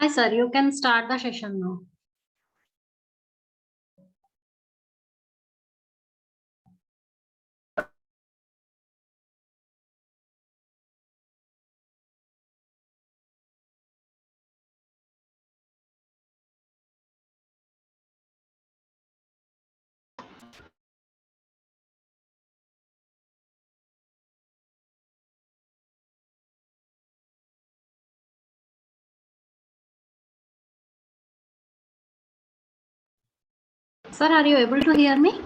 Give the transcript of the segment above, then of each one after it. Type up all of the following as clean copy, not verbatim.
Hi, sir. You can start the session now. Sir, are you able to hear me?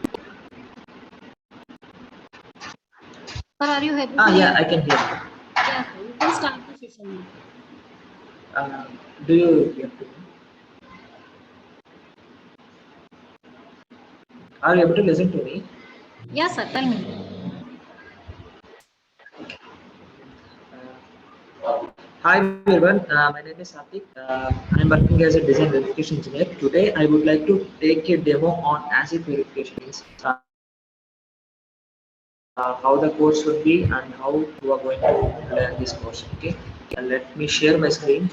Sir, are you able to hear Yeah, me? I can hear you. Yeah, sir. You can start the session now. Do you hear me? Are you able to listen to me? Yes, sir. Tell me. Hi everyone, my name is Satik. I'm working as a design verification engineer. Today I would like to take a demo on ASIC verification, how the course would be and how you are going to learn this course. Okay, let me share my screen.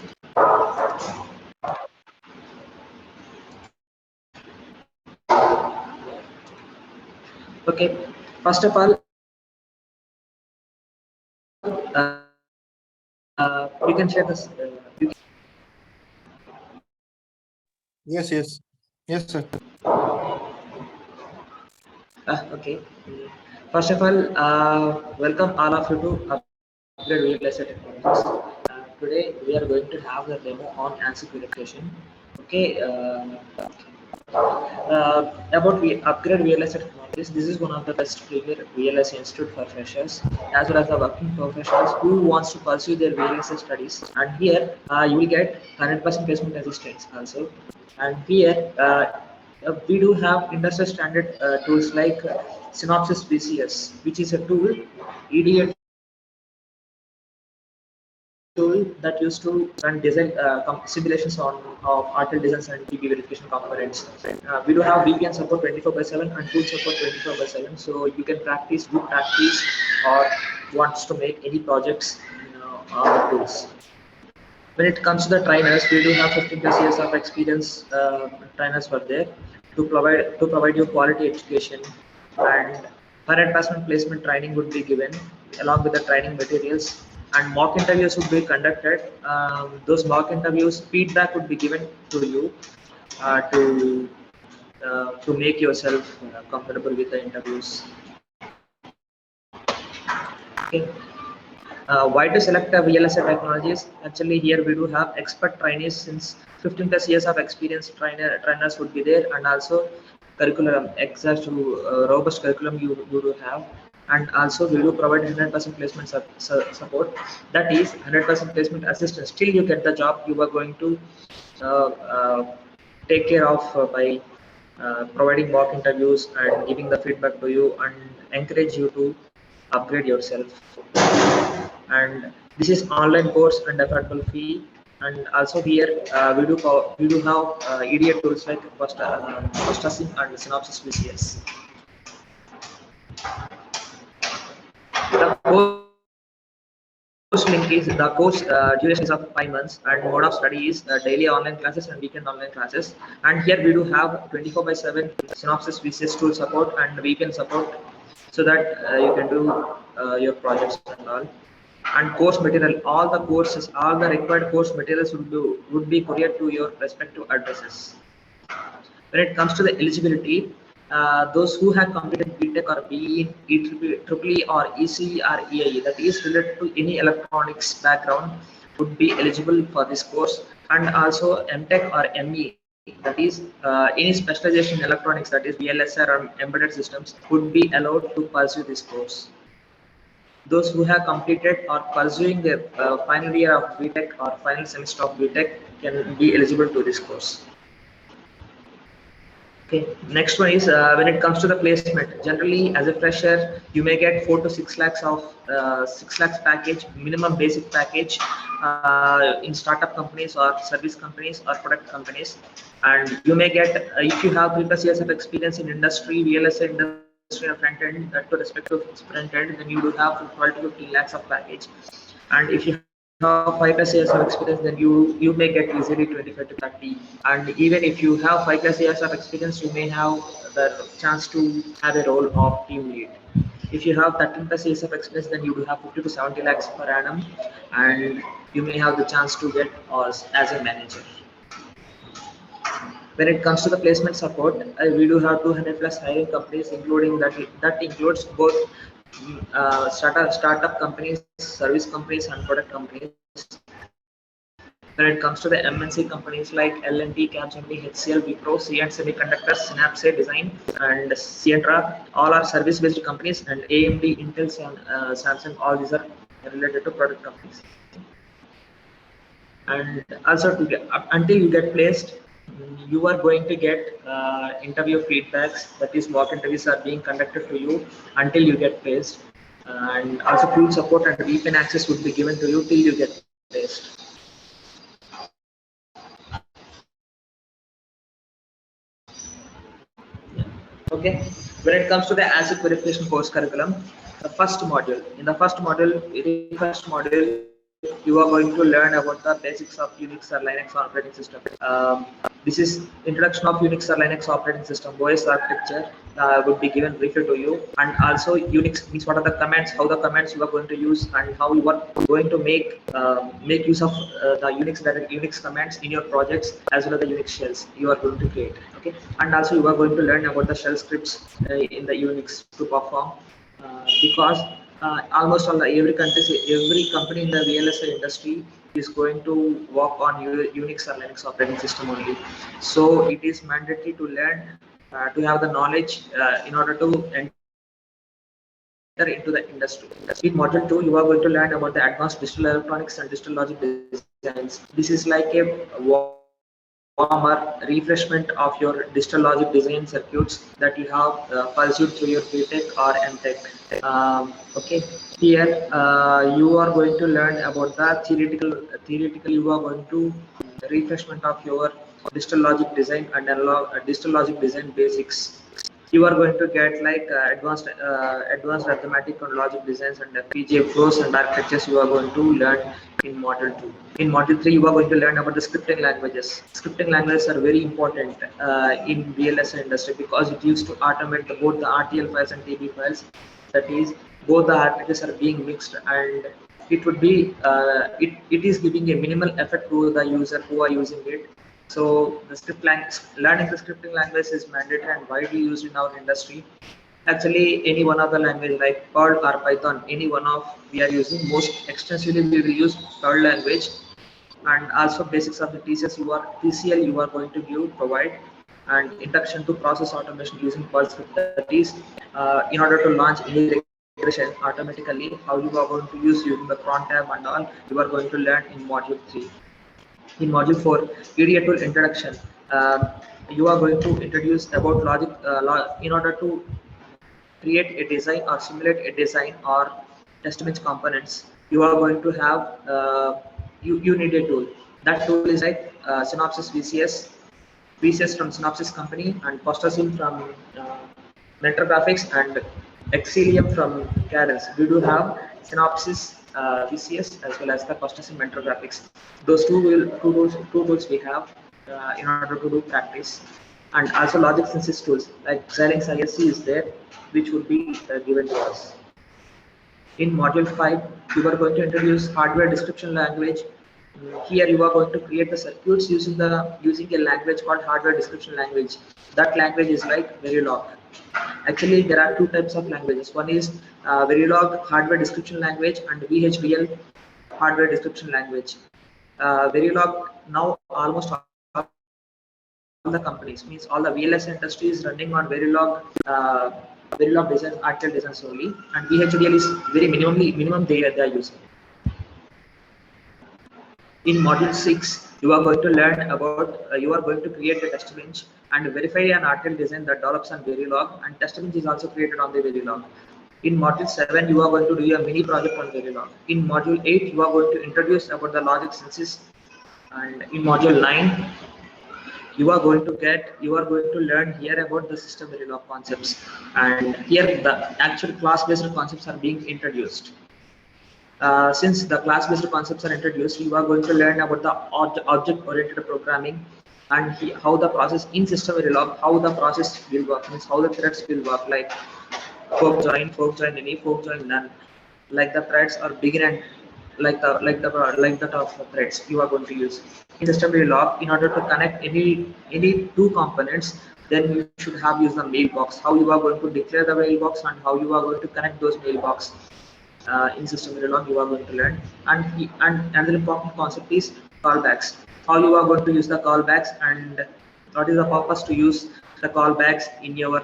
Okay, first of all, you can share this. Yes, sir. Okay. First of all, welcome all of you to Upgrade Real Estate Technologies. Today we are going to have the demo on ASIC verification. Okay. About Upgrade Real Estate Technologies, this is one of the best premier real estate institute for freshers as well as the working professionals who wants to pursue their real estate studies. And here you will get 100% placement assistance also. And here we do have industry standard tools like Synopsys VCS, which is a tool, EDA tool that used to run design simulations on of RTL designs and DB verification components. We do have VPN support 24/7 and tool support 24/7, so you can practice, do practice, or wants to make any projects on the tools. When it comes to the trainers, we do have 15 plus years of experience. Trainers were there to provide you quality education, and per advancement placement training would be given along with the training materials, and mock interviews would be conducted. Those mock interviews feedback would be given to you to make yourself comfortable with the interviews. Okay. Why to select a VLSI technologies? Actually, here we do have expert trainees since 15 plus years of experience. Trainers would be there, and also curriculum, exact robust curriculum you do have, and also we do provide 100% placement support. That is 100% placement assistance. Till you get the job, you are going to uh, uh, take care of by providing mock interviews and giving the feedback to you and encourage you to upgrade yourself. And this is online course and affordable fee. And also here we do have EDA tools like Async and Synopsys VCS. The course link is the course duration is of 5 months, and mode of study is daily online classes and weekend online classes. And here we do have 24/7 Synopsys VCS tool support and weekend support, so that you can do your projects and all. And course material, all the required course materials would be couriered to your respective addresses. When it comes to the eligibility, those who have completed BTech or BE in EEE or ECE or EIE, that is related to any electronics background, would be eligible for this course. And also MTech or ME, that is any specialization in electronics, that is VLSI or embedded systems, would be allowed to pursue this course. Those who have completed or pursuing their final year of BTech or final semester of BTech can be eligible to this course. Okay, next one is when it comes to the placement. Generally, as a fresher, you may get 4 to 6 lakhs of 6 lakhs package, minimum basic package in startup companies or service companies or product companies. And you may get, if you have 3+ years of experience in industry, VLSI industry or front end, to respective front end, then you do have 12 to 15 lakhs of package. And if you have have 5 plus years of experience, then you may get easily 25 to 30. And even if you have 5 plus years of experience, you may have the chance to have a role of team lead. If you have 13 plus years of experience, then you will have 50 to 70 lakhs per annum, and you may have the chance to get as a manager. When it comes to the placement support, we do have 200 plus hiring companies, including that includes both startup companies, service companies, and product companies. When it comes to the MNC companies like L&T, Capgemini, HCL, Wipro, Cient Semiconductors, Synapse, Design, and Scientra, all are service-based companies, and AMD, Intel, Samsung, all these are related to product companies. And also until you get placed, you are going to get interview feedbacks, that is mock interviews are being conducted to you until you get placed, and also full support and VPN access would be given to you till you get placed. Okay, when it comes to the ASIC verification course curriculum, the first module, in the first module, you are going to learn about the basics of Unix or Linux operating system. This is introduction of Unix or Linux operating system, OS architecture would be given briefly to you, and also Unix means what are the commands, how the commands you are going to use, and how you are going to make use of the Unix commands in your projects, as well as the Unix shells you are going to create. Okay, and also you are going to learn about the shell scripts in the Unix to perform, because almost all every company in the VLSI industry is going to work on Unix or Linux operating system only. So it is mandatory to learn, to have the knowledge in order to enter into the industry. In module 2, you are going to learn about the advanced digital electronics and digital logic designs. This is like a warmer refreshment of your digital logic design circuits that you have pursued through your BTech or MTech. Okay, here you are going to learn about the theoretical you are going to refreshment of your digital logic design and digital logic design basics. You are going to get like advanced arithmetic and logic designs and FPGA flows and architectures you are going to learn in module 2. In module 3, you are going to learn about the scripting languages. Scripting languages are very important in VLSI industry, because it used to automate both the RTL files and TB files. That is, both the architectures are being mixed, and it would be it is giving a minimal effect to the user who are using it. So the learning the scripting language is mandatory and widely used in our industry. Actually, any one of the language like Perl or Python, any one of we are using, most extensively we will use Perl language, and also basics of the TCL you are going to provide, and introduction to process automation using Perl script, that is in order to launch any regression automatically, how you are going to use using the cron tab and all, you are going to learn in module 3. In module 4, EDA tool introduction, you are going to introduce about logic in order to create a design or simulate a design or test bench components. You are going to have you need a tool. That tool is like Synopsys VCS from Synopsys company, and Postasim from Mentor Graphics, and Exilium from Cadence. We do have Synopsys VCS as well as the Postasim Mentor Graphics. Those two tools we have in order to do practice, and also logic synthesis tools like Xilinx ISC is there, which would be given to us. In module 5, you are going to introduce hardware description language. Here you are going to create the circuits using a language called hardware description language. That language is like Verilog. Actually, there are two types of languages. One is Verilog hardware description language and VHDL hardware description language. Verilog, now almost all the companies, means all the VLS industry is running on Verilog, Verilog design, RTL designs only, and VHDL is very minimum they are using. In module 6, you are going to learn about you are going to create a test bench and verify an RTL design that develops on Verilog, and test bench is also created on the Verilog. In module 7, you are going to do a mini project on Verilog. In module 8, you are going to introduce about the logic synthesis, and in module 9, you are going to learn here about the system Verilog concepts, and here the actual class based concepts are being introduced. Since the class-based concepts are introduced, you are going to learn about the object-oriented programming and how the process in system Verilog, how the process will work, means how the threads will work, like fork join any, fork join none, like the threads are begin and like the of the threads you are going to use in system Verilog in order to connect any two components. Then you should have used the mailbox. How you are going to declare the mailbox and how you are going to connect those mailbox in system Verilog you are going to learn. And another important concept is callbacks. How you are going to use the callbacks and what is the purpose to use the callbacks in your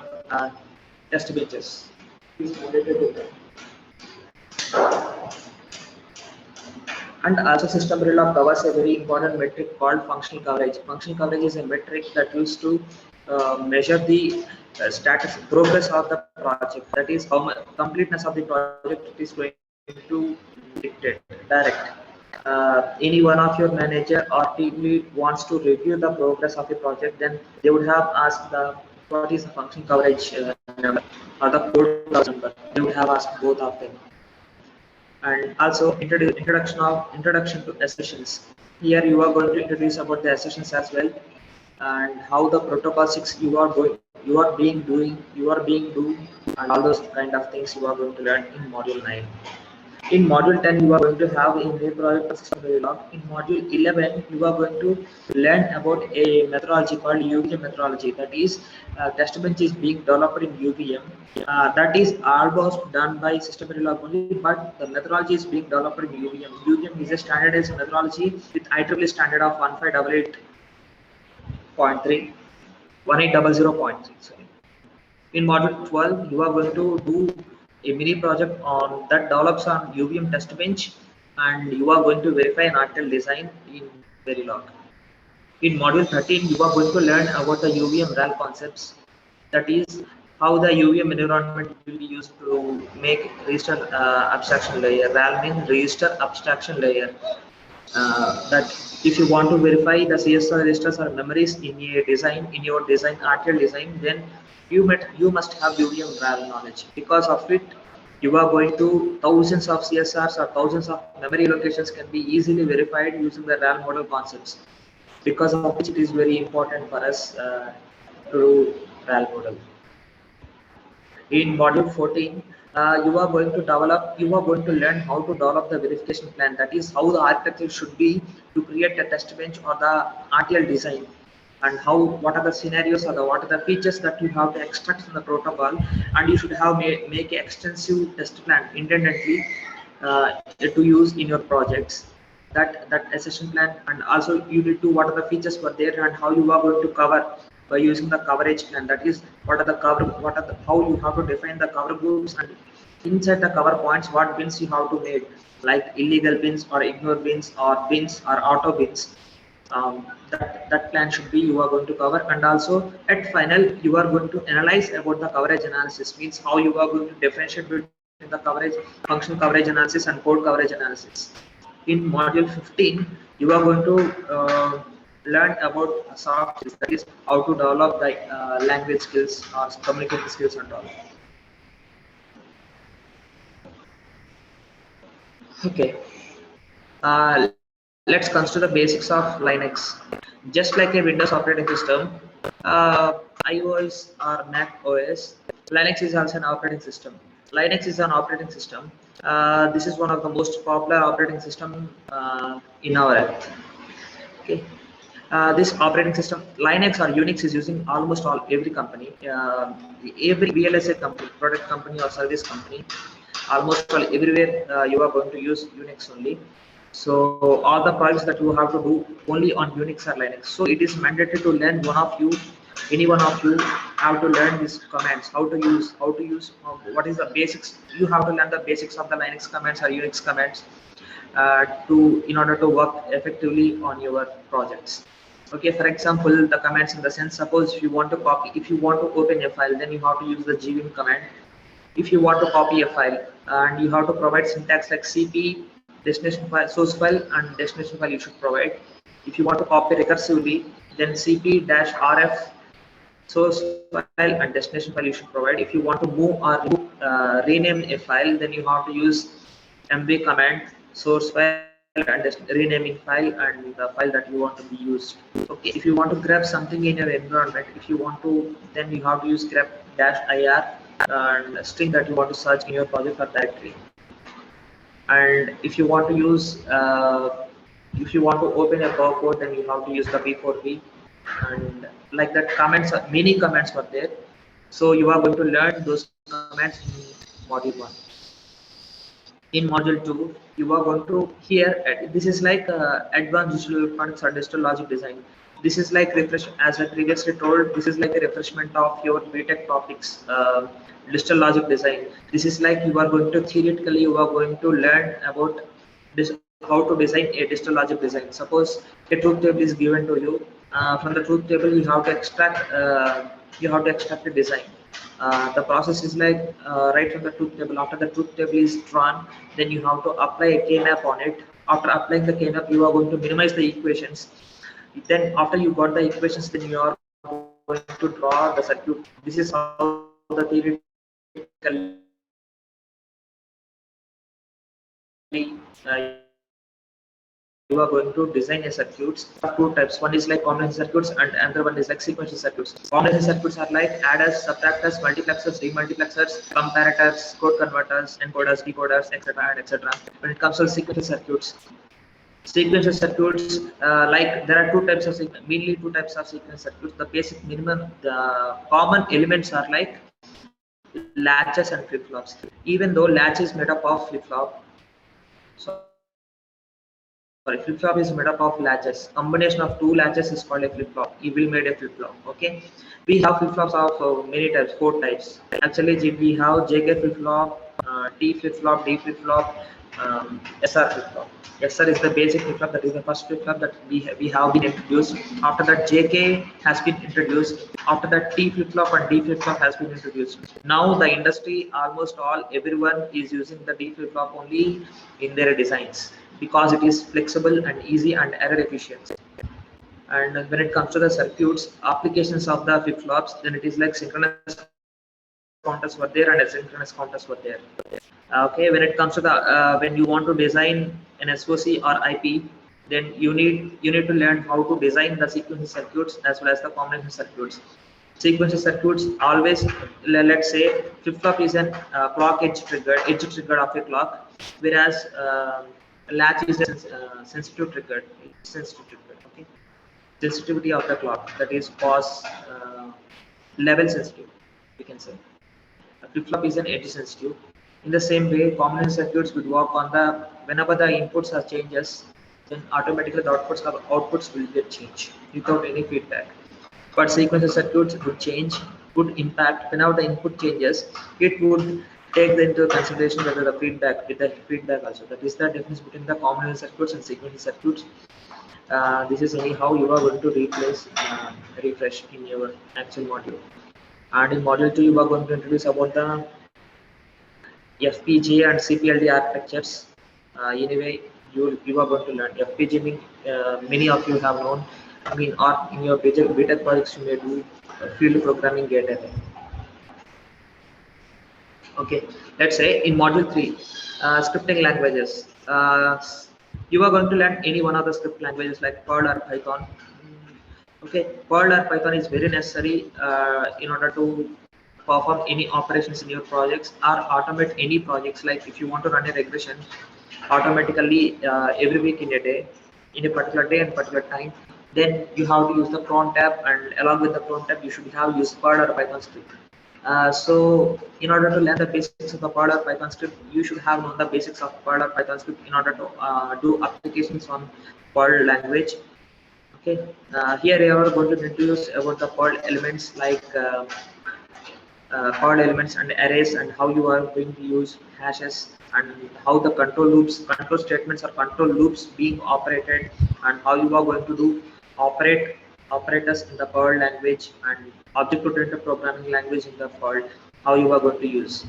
test benches. Is related to that. And also system Verilog covers a very important metric called functional coverage. Functional coverage is a metric that used to measure the status progress of the project. That is how much completeness of the project it is going to dictate direct. Any one of your manager or team lead wants to review the progress of a project, then they would have asked the what is the function coverage number or the code coverage number. They would have asked both of them. And also introduction to assertions. Here you are going to introduce about the assertions as well, and how the protocol 6 you are being doing, and all those kind of things you are going to learn in module 9. In module 10 you are going to have a new project system Verilog. In module 11 you are going to learn about a methodology called UVM methodology. That is test bench is being developed in UVM. That is almost done by system Verilog only, but the methodology is being developed in UVM. UVM is a standardized methodology with IEEE standard of 1588.3 1800.3. Sorry. In module 12 you are going to do a mini project on that develops on UVM test bench, and you are going to verify an RTL design in Verilog. In module 13 you are going to learn about the UVM RAL concepts. That is how the UVM environment will be used to make register abstraction layer. RAL means register abstraction layer. That if you want to verify the CSR registers or memories in a design, in your design RTL design, then you must have UVM RAL knowledge. Because of it you are going to thousands of CSRs or thousands of memory locations can be easily verified using the RAL model concepts, because of which it is very important for us to do RAL model. In module 14 you are going to learn how to develop the verification plan. That is how the architecture should be to create a test bench or the RTL design, and how what are the scenarios or what are the features that you have to extract from the protocol, and you should have make an extensive test plan independently to use in your projects. That session plan, and also you need to what are the features were there and how you are going to cover by using the coverage plan. That is how you have to define the cover groups, and inside the cover points what bins you have to make, like illegal bins or ignore bins or auto bins. That plan should be you are going to cover. And also at final you are going to analyze about the coverage analysis, means how you are going to differentiate between the coverage functional coverage analysis and code coverage analysis. In module 15 you are going to learn about soft skills, that is how to develop the language skills or communication skills and all. Okay, let's consider the basics of Linux. Just like a Windows operating system, iOS or Mac OS, Linux is also an operating system. Linux is an operating system. This is one of the most popular operating system in our earth. Okay. This operating system, Linux or Unix, is using almost every company, every VLSA company, product company or service company, almost all everywhere you are going to use Unix only. So all the projects that you have to do only on Unix or Linux. So it is mandatory to learn any one of you have to learn these commands, how to use, what is the basics. You have to learn the basics of the Linux commands or Unix commands in order to work effectively on your projects. Okay, for example, the commands in the sense, suppose if you want to open a file, then you have to use the gvim command. If you want to copy a file, and you have to provide syntax like cp destination file, source file, and destination file you should provide. If you want to copy recursively, then cp-rf source file and destination file you should provide. If you want to move or rename a file, then you have to use mv command, source file, and just renaming file and the file that you want to be used. Okay, if you want to grab something in your environment, if you want to, then you have to use grep dash ir and a string that you want to search in your project or directory. And if you want to use if you want to open a power code, then you have to use the p4p, and like that comments are, many comments were there. So you are going to learn those comments in module 1. In module 2 you are going to here this is like advanced digital electronics or digital logic design. This is like refresh, as I previously told, this is like a refreshment of your btech topics, digital logic design. This is like you are going to theoretically you are going to learn about this, how to design a digital logic design. Suppose a truth table is given to you, from the truth table you have to extract a design. The process is like right from the truth table. After the truth table is drawn, then you have to apply a k-map on it. After applying the k-map, you are going to minimize the equations. Then after you got the equations, then you are going to draw the circuit. This is how the theoretically you are going to design a circuits. There are two types. One is like combination circuits and another one is like sequential circuits. Combination circuits are like adders, subtractors, multiplexers, demultiplexers, comparators, code converters, encoders, decoders, etc. and etc. When it comes to sequential circuits, like there are two types of mainly two types of sequential circuits. The basic minimum, the common elements are like latches and flip-flops. Even though latch is made up of flip-flop, sorry, flip-flop is made up of latches. Combination of two latches is called a flip-flop. You will made a flip-flop. Okay, we have flip-flops of many types, 4 types. Actually, we have JK flip-flop, T flip-flop, D flip-flop, SR flip-flop. SR is the basic flip-flop. That is the first flip-flop that we have been introduced. After that, JK has been introduced. After that, T flip-flop and D flip-flop has been introduced. Now the industry, almost all, everyone is using the D flip-flop only in their designs because it is flexible and easy and error efficient. And when it comes to the circuits applications of the flip-flops, then it is like synchronous counters were there and asynchronous counters were there. Okay, when it comes to the when you want to design an SOC or IP, then you need to learn how to design the sequential circuits as well as the combination circuits. Sequential circuits always, let's say flip-flop is an clock edge triggered of a clock, whereas latch is a sensitive triggered. It's sensitive triggered. Okay, sensitivity of the clock, that is pause, level sensitive, we can say. A flip-flop is an edge sensitive. In the same way, combination circuits would work on the whenever the inputs are changes, then automatically the outputs will get changed without any feedback. But sequential circuits would change, would impact whenever the input changes. It would take into consideration whether the feedback with the feedback also. That is the difference between the combination circuits and sequential circuits. This is anyhow you are going to refresh in your actual module. And in module 2 you are going to introduce about the FPGA and CPLD architectures. Anyway, you are going to learn FPGA. Many of you have known. I mean, or in your BTech projects you may do field programming gate array. Okay, let's say in module 3, scripting languages. You are going to learn any one of the script languages like Perl or Python. Okay, Perl or Python is very necessary in order to perform any operations in your projects or automate any projects. Like if you want to run a regression automatically every week in a day, in a particular day and particular time, then you have to use the cron tab, and along with the cron tab you should have used Perl or Python script. So in order to learn the basics of the Perl or Python script, you should have known the basics of Perl or Python script in order to do applications on Perl language. Okay, here I am going to introduce about the Perl elements, like Perl elements and arrays, and how you are going to use hashes, and how the control statements or control loops being operated, and how you are going to do operators in the Perl language and object-oriented programming language in the Perl, how you are going to use.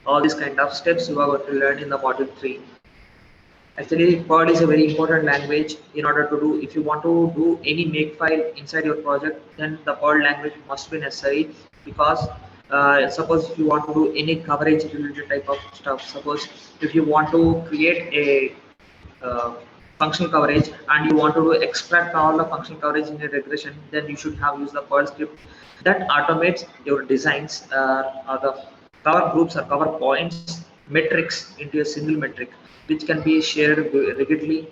All these kind of steps you are going to learn in the module 3. Actually, Perl is a very important language in order to do, if you want to do any makefile inside your project, then the Perl language must be necessary, because Suppose if you want to do any coverage related type of stuff, suppose if you want to create a functional coverage and you want to do extract all the functional coverage in a regression, then you should have used the Perl script that automates your designs or the cover groups or cover points metrics into a single metric, which can be shared rigidly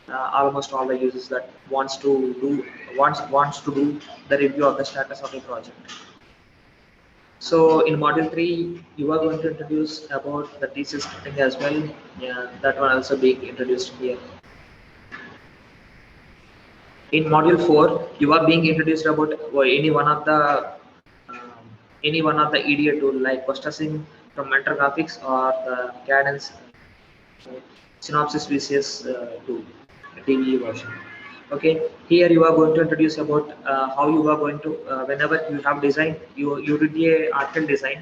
almost all the users that wants to do the review of the status of a project. So in module 3, you are going to introduce about the thesis scripting as well. Yeah, that one also being introduced here. In module 4, you are being introduced about any one of the EDA tool like processing from Mentor Graphics or the Cadence Synopsys VCS tool, DVE version. Okay, here you are going to introduce about how you are going to whenever you have designed you did a article design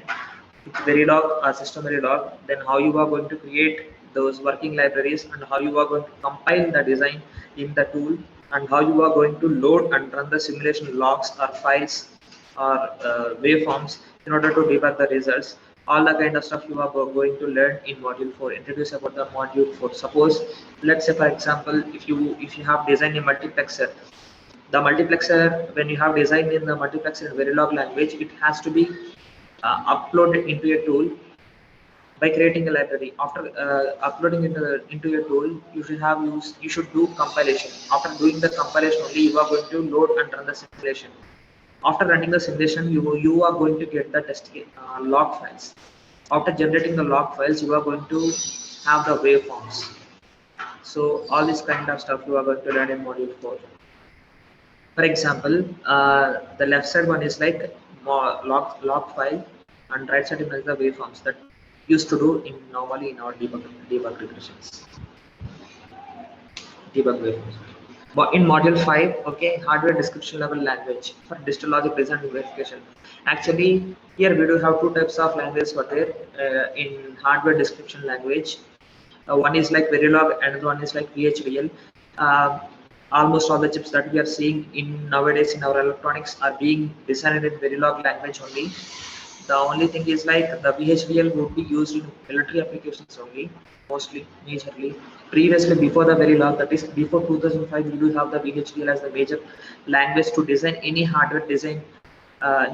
with Verilog or system Verilog, then how you are going to create those working libraries and how you are going to compile the design in the tool and how you are going to load and run the simulation logs or files or waveforms in order to debug the results. All the kind of stuff you are going to learn in module 4. Introduce about the module 4. Suppose, let's say for example, if you have designed a multiplexer, the multiplexer, when you have designed in the multiplexer in Verilog language, it has to be uploaded into a tool by creating a library. After uploading into a tool, you should do compilation. After doing the compilation only, you are going to load and run the simulation. After running the simulation, you are going to get the test log files. After generating the log files, you are going to have the waveforms. So all this kind of stuff you are going to learn in module 4. For example, the left side one is like log file, and right side is the waveforms that used to do in normally in our debug regressions. Debug waveforms. But in module 5, okay, hardware description level language for digital logic design and verification. Actually, here we do have two types of languages for there in hardware description language. One is like Verilog, another one is like VHDL. Uh, Almost all the chips that we are seeing in nowadays in our electronics are being designed in Verilog language only. The only thing is like the VHDL would be used in military applications only, mostly, majorly. Previously, before the Verilog, that is before 2005, we do have the VHDL as the major language to design any hardware design,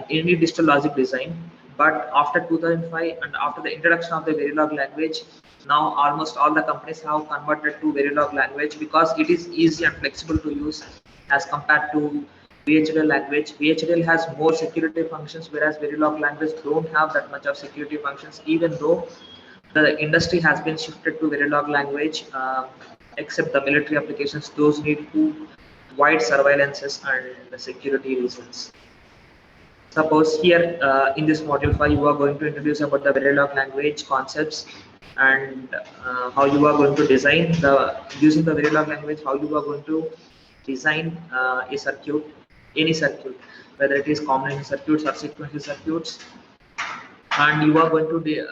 any digital logic design. But after 2005 and after the introduction of the Verilog language, now almost all the companies have converted to Verilog language because it is easy and flexible to use as compared to VHDL language. VHDL has more security functions, whereas Verilog language don't have that much of security functions, even though the industry has been shifted to Verilog language, except the military applications, those need wide surveillances and security reasons. Suppose here in this module 5, you are going to introduce about the Verilog language concepts and how you are going to design using the Verilog language, how you are going to design a circuit, any circuit, whether it is combination circuits or sequential circuits, and you are going to do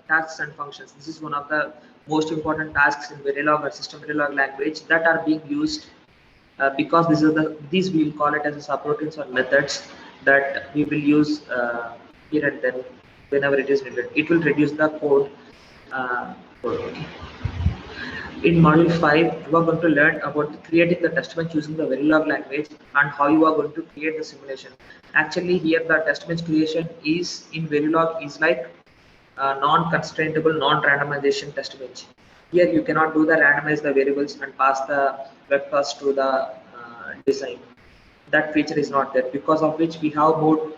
tasks and functions. This is one of the most important tasks in Verilog or system Verilog language that are being used because these we will call it as subroutines or methods that we will use here and then whenever it is needed. It will reduce the code. Okay. In module 5, you are going to learn about creating the test bench using the Verilog language and how you are going to create the simulation. Actually, here the test bench creation is in Verilog is like non-constrainable, non-randomization test bench. Here you cannot do the randomize the variables and pass the vectors to the design. That feature is not there, because of which we have moved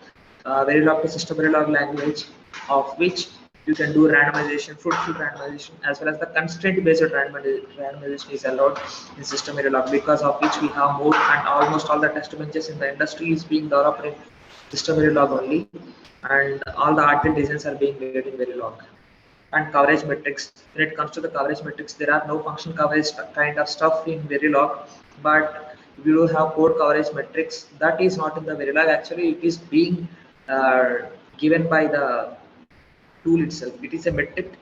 Verilog to system Verilog language, of which you can do randomization, fruitful randomization, as well as the constraint based randomization is allowed in system Verilog, because of which we have moved, and almost all the test benches in the industry is being developed in system Verilog only, and all the article designs are being made in Verilog. And coverage metrics, when it comes to the coverage metrics, there are no function coverage kind of stuff in Verilog, but we do have code coverage metrics that is not in the Verilog. Actually, it is being given by the tool itself. It is a metric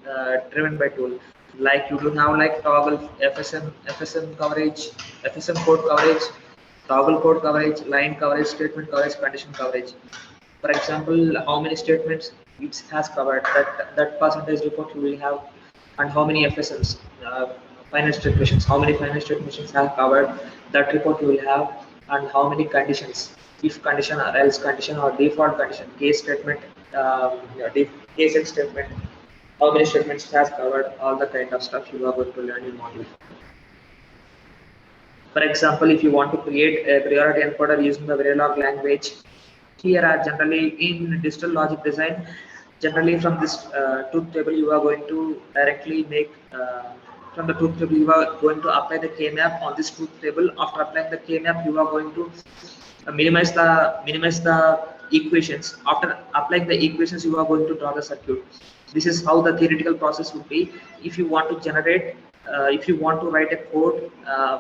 driven by tool. Like you do have like toggle FSM coverage, FSM code coverage, toggle code coverage, line coverage, statement coverage, condition coverage. For example, how many statements it has covered, that percentage report you will have, and how many FSMs, finite state machines, how many finite state machines have covered, that report you will have, and how many conditions, if condition or else condition or default condition, case statement, case and statement, how many statements has covered, all the kind of stuff you are going to learn in module. For example, if you want to create a priority encoder using the Verilog language, here are generally in digital logic design, generally from this truth table you are going to directly make, from the truth table you are going to apply the K-map on this truth table. After applying the K-map, you are going to minimize the equations. After applying the equations, you are going to draw the circuit. This is how the theoretical process would be. If you want to generate, if you want to write a code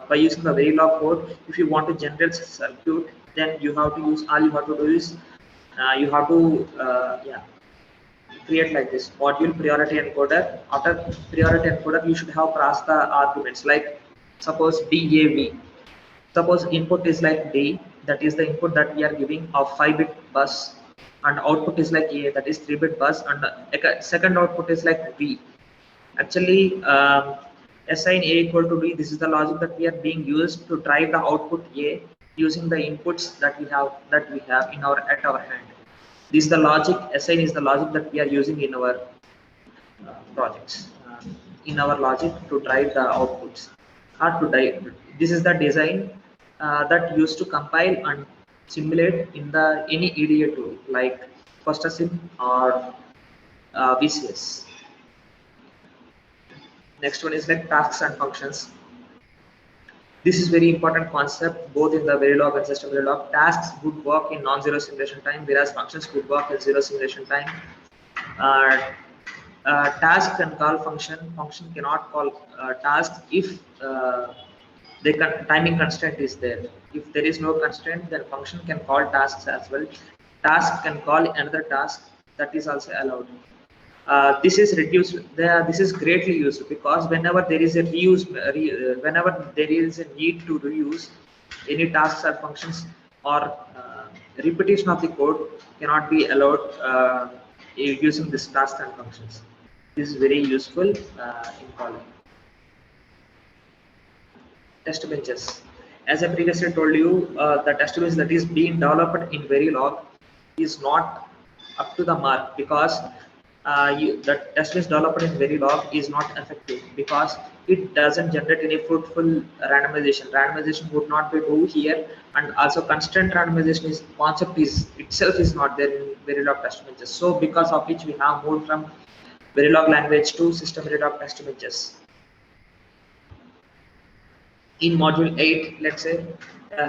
by using the Verilog code, if you want to generate circuit, then you have to use, all you have to do is you have to create like this module priority encoder. After priority encoder, you should have passed the arguments, like suppose DAV. Suppose input is like D, that is the input that we are giving of 5-bit bus, and output is like A, that is 3-bit bus, and second output is like V. Actually, assign A equal to B. This is the logic that we are being used to drive the output A using the inputs that we have in our at our hand. This is the logic. Assign is the logic that we are using in our projects, in our logic to drive the outputs. This is the design that used to compile and simulate in the any EDA tool like FirstASIM or VCS. Next one is like tasks and functions. This is very important concept both in the Verilog and system Verilog. Tasks would work in non-zero simulation time, whereas functions would work in zero simulation time. Task can call function. Function cannot call task if the timing constraint is there. If there is no constraint, then function can call tasks as well. Task can call another task, that is also allowed. This is reduced. This is greatly used because whenever there is a reuse, whenever there is a need to reuse any tasks or functions, or repetition of the code cannot be allowed using this task and functions. This is very useful in calling. Test benches. As I previously told you, the test bench that is being developed in Verilog is not up to the mark because the test bench developed in Verilog is not effective because it doesn't generate any fruitful randomization. Randomization would not be do here, and also constraint randomization is concept is itself is not there in Verilog test benches. So because of which we have moved from Verilog language to system Verilog test benches. In module 8, let's say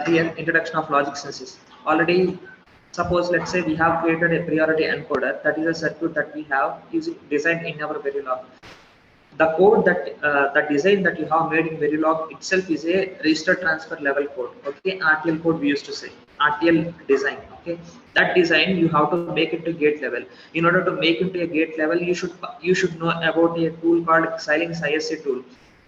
here introduction of logic synthesis. Already, suppose let's say we have created a priority encoder, that is a circuit that we have using designed in our Verilog. The code that the design that you have made in Verilog itself is a register transfer level code. Okay, RTL code we used to say, RTL design. Okay, that design you have to make it to gate level. In order to make it to a gate level, you should know about a tool called Xilinx ISC tool.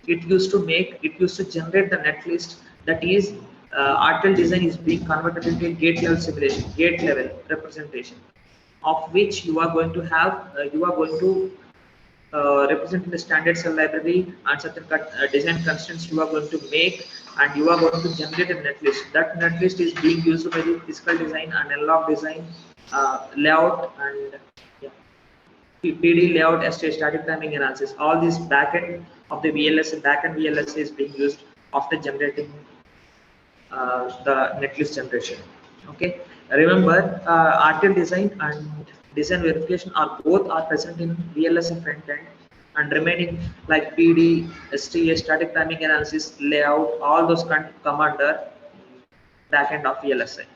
It used to generate the netlist, that is RTL design is being converted into a gate level simulation, gate level representation, of which you are going to have represent in the standard cell library, and certain design constraints you are going to make, and you are going to generate a netlist. That netlist is being used by the physical design and analog design, layout, and PD layout, static timing analysis. All this backend of the VLSI, backend VLSI is being used after generating the netlist generation. Okay, remember RTL design and design verification are present in VLSI front end, and remaining like PD, STA, static timing analysis, layout, all those come under backend of VLSI.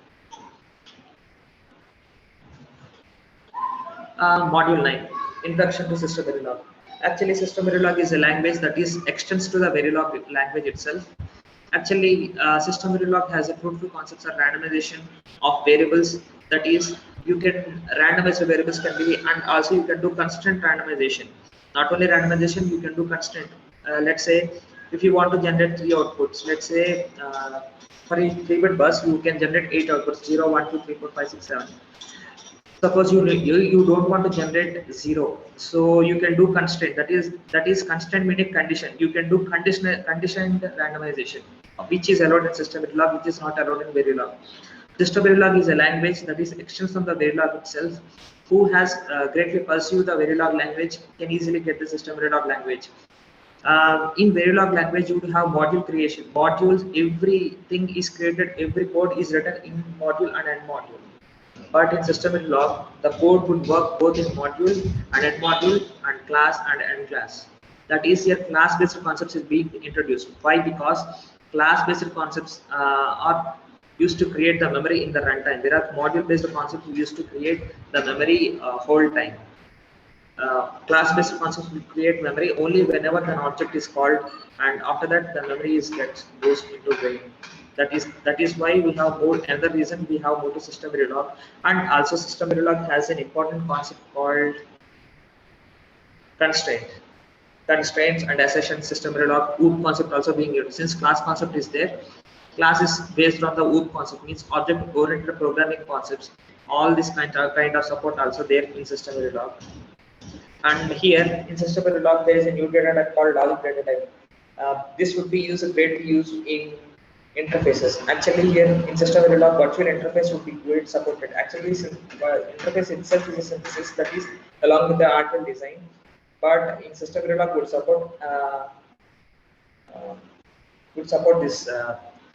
Module 9, Introduction to System Verilog. Actually, System Verilog is a language that is extends to the Verilog language itself. Actually, System Verilog has a fruitful concepts of randomization of variables. That is, you can randomize the variables can be, and also you can do constraint randomization. Not only randomization, you can do constraint. Let's say if you want to generate 3 outputs, let's say for a 3-bit bus, you can generate 8 outputs: 0, 1, 2, 3, 4, 5, 6, 7. Suppose you don't want to generate zero, so you can do constraint. That is constraint meaning condition. You can do conditioned randomization, which is allowed in system Verilog, which is not allowed in Verilog. System Verilog is a language that is extension from the Verilog itself. Who has greatly pursued the Verilog language can easily get the system Verilog language. In Verilog language, you have module creation. Modules, everything is created, every code is written in module and end module. But in system Verilog, the code would work both in module and end module and class and end class. That is, your class-based concepts is being introduced. Why? Because class-based concepts are used to create the memory in the runtime. There are module-based concepts used to create the memory whole time. Class-based concepts will create memory only whenever an object is called, and after that the memory is goes into brain. That is why we have moved. Another reason we have moved to system Verilog, and also system Verilog has an important concept called constraint. Constraints and accession system Verilog OOP concept also being used. Since class concept is there, class is based on the OOP concept, means object-oriented programming concepts. All this kind of support also there in system Verilog. And here in system Verilog, there is a new data type called logic data type. This would be greatly used in interfaces. Actually, here in system Verilog, virtual interface would be great supported. Actually, interface itself is a synthesis that is along with the RTL design, but in system Verilog would support this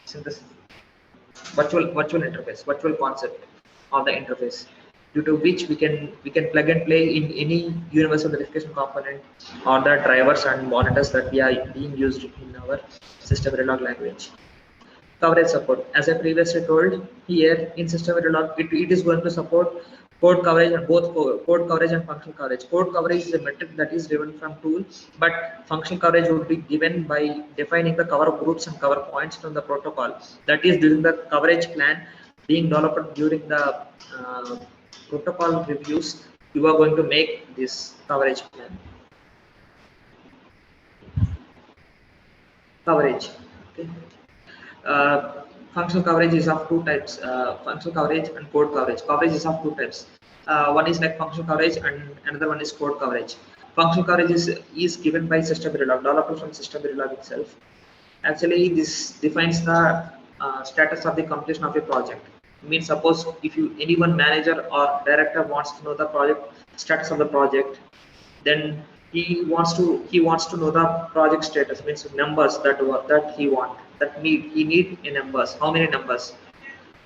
synthesis, virtual interface, virtual concept of the interface, due to which we can plug and play in any universal verification component or the drivers and monitors that we are being used in our system Verilog language. Coverage support, as I previously told, here in system Verilog, it is going to support code coverage and both code coverage and functional coverage. Code coverage is a metric that is driven from tool, but functional coverage would be given by defining the cover groups and cover points from the protocol. That is during the coverage plan being developed during the protocol reviews. You are going to make this coverage plan. Coverage. Okay. Functional coverage is of two types, functional coverage and code coverage. Coverage is of two types. One is like functional coverage and another one is code coverage. Functional coverage is given by system Verilog, developed from system Verilog itself. Actually, this defines the status of the completion of a project. I mean, suppose if anyone manager or director wants to know the project status of the project, then he wants to know the project status, means numbers that he need in numbers. How many numbers?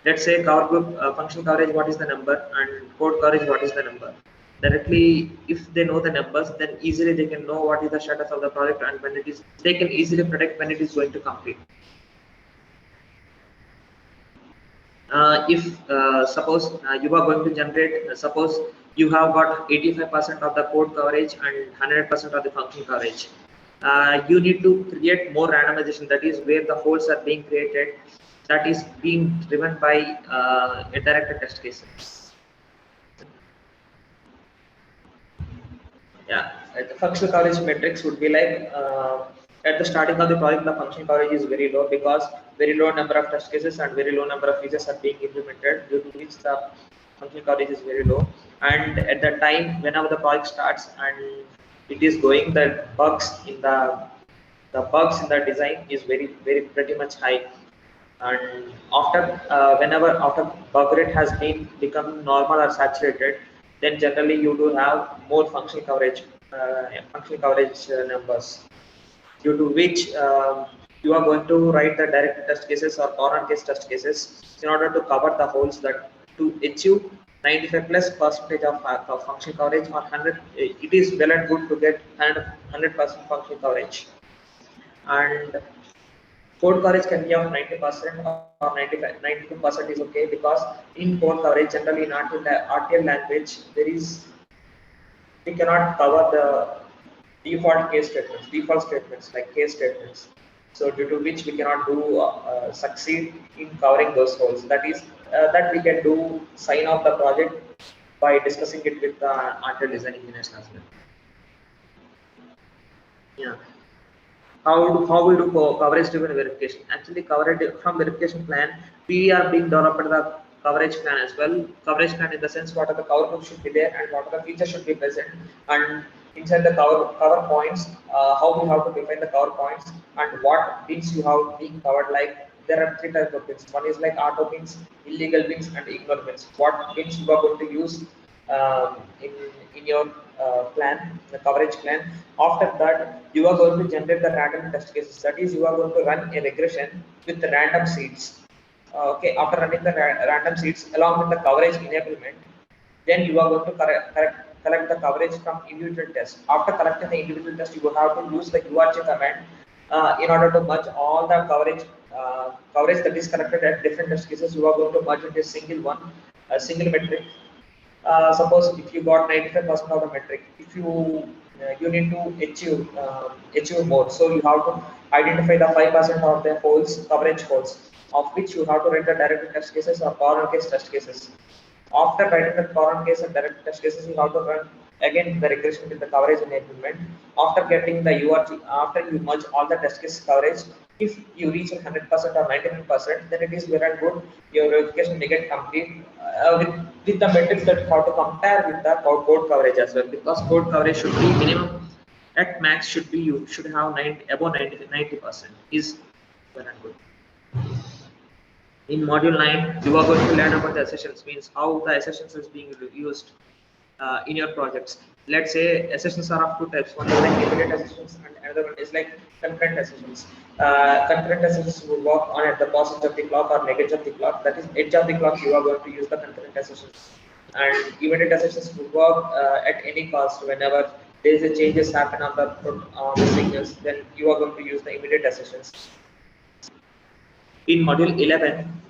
Let's say cover group functional coverage, what is the number, and code coverage, what is the number. Directly, if they know the numbers, then easily they can know what is the status of the project, and when it is, they can easily predict when it is going to complete. If suppose you are going to generate, suppose you have got 85% of the code coverage and 100% of the function coverage, you need to create more randomization. That is where the holes are being created, that is being driven by a directed test case. Yeah, the functional coverage metrics would be like at the starting of the project, the function coverage is very low because very low number of test cases and very low number of features are being implemented, due to which the function coverage is very low. And at the time, whenever the project starts and it is going, the bugs in the design is very pretty much high. And after after bug rate has become normal or saturated, then generally you do have more functional coverage numbers, due to which you are going to write the direct test cases or corner case test cases in order to cover the holes, that to achieve 95+% of functional coverage or 100. It is well and good to get 100% functional coverage. And code coverage can be of 90% or 95, 92% is okay, because in code coverage, generally in RTL language, we cannot cover the default statements like case statements. So due to which we cannot do succeed in covering those holes. That we can do sign off the project by discussing it with the RTL design engineers as well. Yeah. How we do coverage driven verification? Actually, coverage from verification plan, we are being developed the coverage plan as well. Coverage plan in the sense what are the cover groups should be there and what are the features should be present, and inside the cover points, how we have to define the cover points and what bins you have being covered. Like there are three types of bins. One is like auto bins, illegal bins, and ignore bins. What bins you are going to use in your plan, the coverage plan. After that, you are going to generate the random test cases. That is, you are going to run a regression with the random seeds. Okay, after running the random seeds along with the coverage enablement, then you are going to collect the coverage from individual tests. After collecting the individual test, you will have to use the URG command in order to merge all the coverage that is collected at different test cases. You are going to merge into a single one, a single metric. Suppose if you got 95% of the metric, if you need to achieve more, so you have to identify the 5% of the holes, coverage holes, of which you have to write the direct test cases or corner case test cases. After writing the corner case and direct test cases, you have to run again the regression with the coverage enablement. After getting the URG, after you merge all the test case coverage, if you reach 100% or 99%, then it is well and good. Your verification may get complete with the metrics that you have to compare with the code coverage as well, because code coverage should be minimum at max should be you should have 90 above 90% is well and good. In module 9, you are going to learn about the sessions, means how the sessions is being used in your projects. Let's say sessions are of two types. One is like immediate sessions and another one is like concurrent sessions. Concurrent sessions will work on at the positive of the clock or negative of the clock. That is edge of the clock, you are going to use the concurrent sessions. And immediate sessions will work at any cost. Whenever there is a changes happen on the signals, then you are going to use the immediate sessions. In module 11,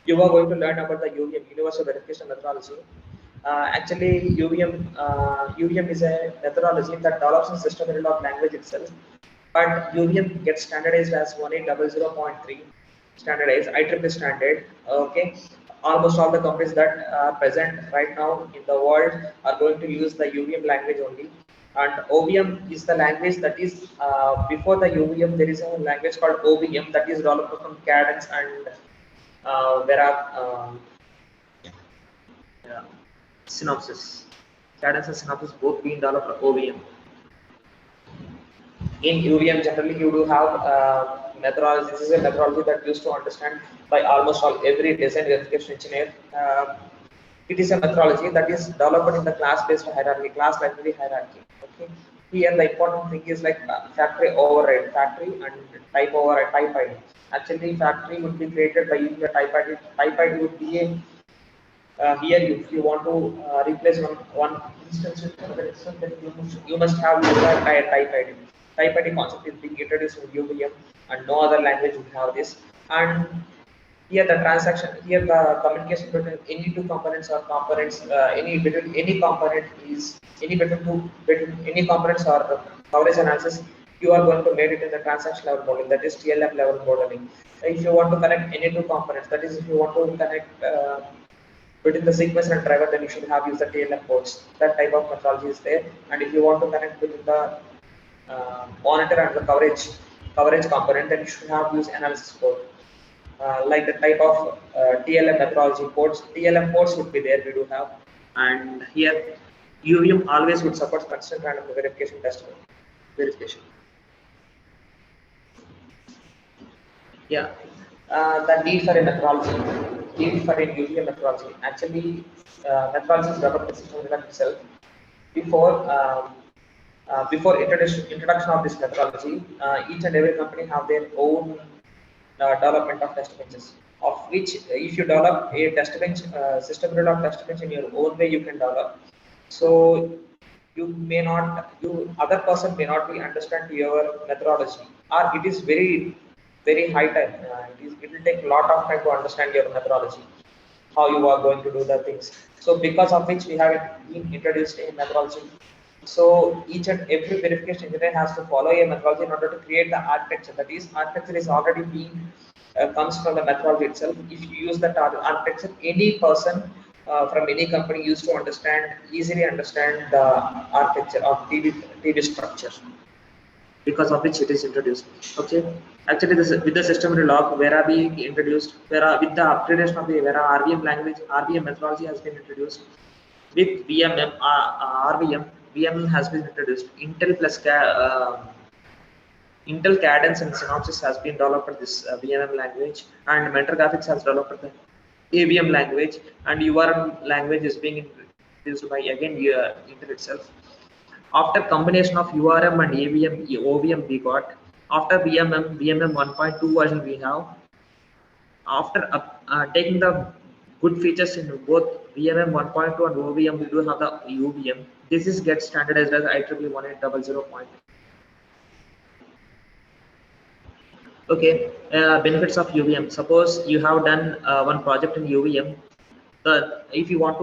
you are going to learn about the UVM, Universal Verification Methodology. Actually, UVM is a methodology that develops in system Verilog language itself, but UVM gets standardized as 1800.3 standardized, IEEE standard. Okay, almost all the companies that are present right now in the world are going to use the UVM language only. And OVM is the language that is before the UVM. There is a language called OVM that is developed from Cadence and there are yeah, synopsis. Cadence and synopsis both being developed for OVM. In UVM, generally you do have methodology. This is a methodology that used to understand by almost all every design verification engineer. It is a methodology that is developed in the class-based hierarchy, class library hierarchy. Okay. Here the important thing is like factory override, factory and type override, type ID. Actually, factory would be created by using the type ID. Type ID would be a here if you want to replace one instance with another instance, then you must have your type ID. Type ID concept is being introduced in UVM, and no other language would have this. And here the transaction, here the communication between any two components or components, any component is between any components or coverage analysis. You are going to make it in the transaction level modeling, that is TLM level modeling. If you want to connect any two components, that is if you want to connect between the sequencer and driver, then you should have used the TLM ports. That type of methodology is there. And if you want to connect between the monitor and the coverage component, then you should have used analysis port. Like the type of TLM methodology ports, TLM ports would be there. We do have, and here UVM always would support constant random verification test verification. Yeah, the need for a methodology, need for a UVM methodology. Actually, methodology is developed in system design itself. Before introduction of this methodology, each and every company have their own development of test benches. Of which, if you develop a test bench, system of test bench in your own way, you can develop. So you may not, other person may not be understand your methodology, or it is very high time. It will take a lot of time to understand your methodology, how you are going to do the things. So because of which we have been introduced a methodology. So each and every verification engineer has to follow a methodology in order to create the architecture. That is, architecture is already being comes from the methodology itself. If you use that architecture, any person from any company used to easily understand the architecture of TV structure. because of which it is introduced. Okay, actually this with the system lock Vera being introduced, Vera with the upgradation of the Vera RVM language, RVM methodology has been introduced. With VMM, RVM, VMM has been introduced. Intel Cadence and Synopsys has been developed this VMM language, and Mentor Graphics has developed the AVM language, and URM language is being introduced by again Intel itself. After combination of URM and AVM, OVM we got. After VMM 1.2 version we have. After taking the good features in both VMM 1.2 and OVM, we do have the UVM. This is get standardized as IEEE 1800. Okay, benefits of UVM. Suppose you have done one project in UVM. If you are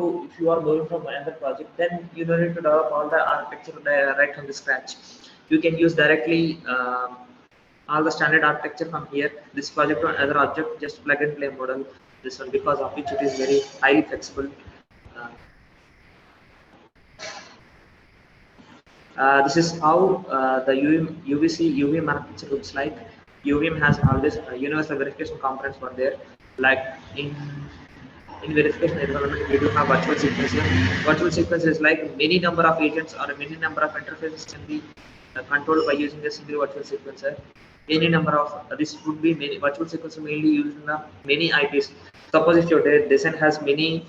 moving from another project, then you don't need to develop all the architecture right from the scratch. You can use directly all the standard architecture from here. This project or other object, just plug and play model. This one, because of which it is very highly flexible. Uh, this is how the UVM architecture looks like. UVM has always universal verification components for there. Like in verification environment, we do have virtual sequencer. Virtual sequencer is like many number of agents or many number of interfaces can be controlled by using a single virtual sequencer. Any number of this would be many virtual sequencer mainly used in many IPs. Suppose if your design has many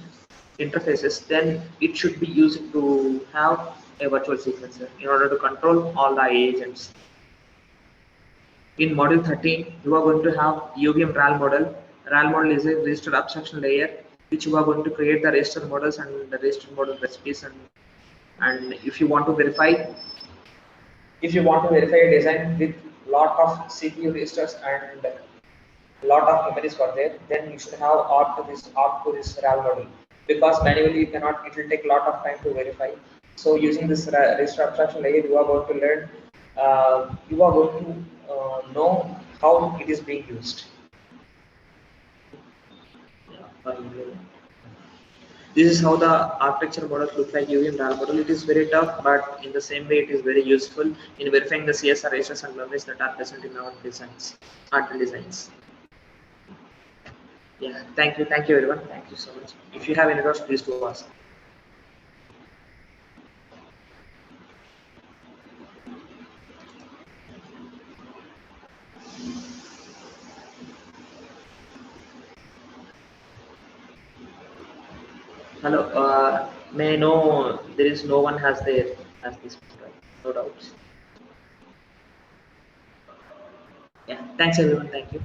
interfaces, then it should be used to have a virtual sequencer in order to control all the agents. In module 13, you are going to have UVM RAL model. RAL model is a register abstraction layer, which you are going to create the register models and the register model recipes. And if you want to verify a design with lot of CPU registers and lot of memories for there, then you should have opt to this RAL model, because manually you cannot. It will take a lot of time to verify. So using this register abstraction layer, you are going to learn. You are going to know how it is being used. This is how the architecture model looks like UVM RAL model. It is very tough, but in the same way, it is very useful in verifying the CSR registers and memories that are present in our designs, art designs. Yeah, thank you everyone. Thank you so much. If you have any doubts, please do ask. Hello, may I know there is no one has this, right? No doubts. Yeah, thanks everyone. Thank you.